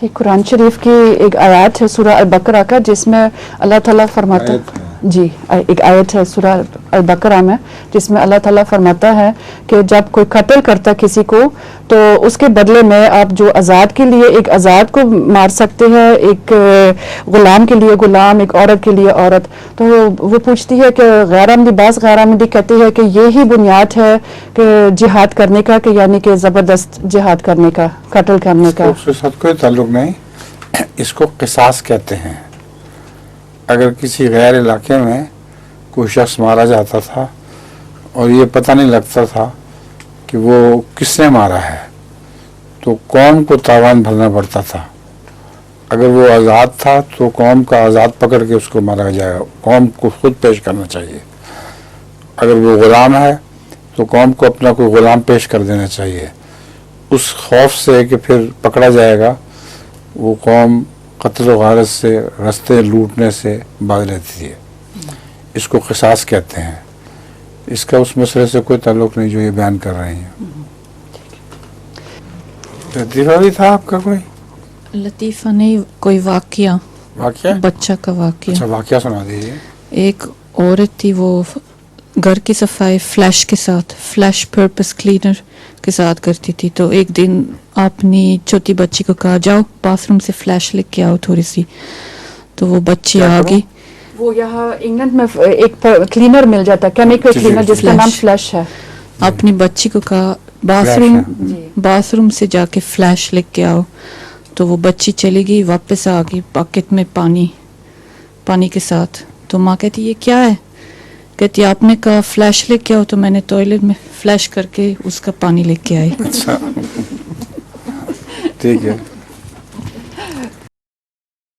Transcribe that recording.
یہ قرآن شریف کی ایک آیات ہے سورہ البقرہ کا، جس میں اللہ تعالیٰ فرماتا ہے، جی ایک آیت ہے سورہ البقرہ میں، جس میں اللہ تعالیٰ فرماتا ہے کہ جب کوئی قتل کرتا کسی کو تو اس کے بدلے میں آپ جو آزاد کے لیے ایک آزاد کو مار سکتے ہیں، ایک غلام کے لیے غلام، ایک عورت کے لیے عورت. تو وہ پوچھتی ہے کہ غیر عمدی، بعض غیر عمدی کہتے ہیں کہ یہی بنیاد ہے کہ جہاد کرنے کا، کہ یعنی کہ زبردست جہاد کرنے کا، قتل کرنے کا. اس کے ساتھ کوئی تعلق نہیں، اس کو قصاص کہتے ہیں. اگر کسی غیر علاقے میں کوئی شخص مارا جاتا تھا اور یہ پتہ نہیں لگتا تھا کہ وہ کس نے مارا ہے، تو قوم کو تاوان بھرنا پڑتا تھا. اگر وہ آزاد تھا تو قوم کا آزاد پکڑ کے اس کو مارا جائے گا، قوم کو خود پیش کرنا چاہیے. اگر وہ غلام ہے تو قوم کو اپنا کوئی غلام پیش کر دینا چاہیے. اس خوف سے کہ پھر پکڑا جائے گا، وہ قوم قتل و غارت سے، رستے لوٹنے سے باز رہتی ہے. اس کو قصاص کہتے ہیں. اس کا اس مسئلے سے کوئی تعلق نہیں جو یہ بیان کر رہے ہیں. لطیفہ بھی تھا آپ کا کوئی؟ لطیفہ نہیں، کوئی واقعہ بچہ کا واقعہ. اچھا، واقعہ سنا دیجیے. ایک عورت تھی، وہ گھر کی صفائی فلیش کے ساتھ، فلیش پرپس کلینر کے ساتھ کرتی تھی. تو ایک دن اپنی چھوٹی بچی کو کہا جاؤ باتھ روم سے فلیش لے کے آؤ تھوڑی سی. تو وہ بچی آ گئی. وہ یہاں انگلینڈ میں ایک کلینر مل جاتا ہے، کیمیکل کلینر، جس کا نام فلیش ہے. اپنی بچی کو کہا باتھ روم سے جا کے فلیش لے کے آؤ. تو وہ بچی چلی گئی، واپس آ گئی باکٹ میں پانی کے ساتھ. تو ماں کہتی یہ کیا ہے؟ کہتی آپ نے کہا فلیش لے کے آؤ تو میں نے ٹوائلٹ میں فلیش کر کے اس کا پانی لے کے آئی. اچھا ٹھیک ہے.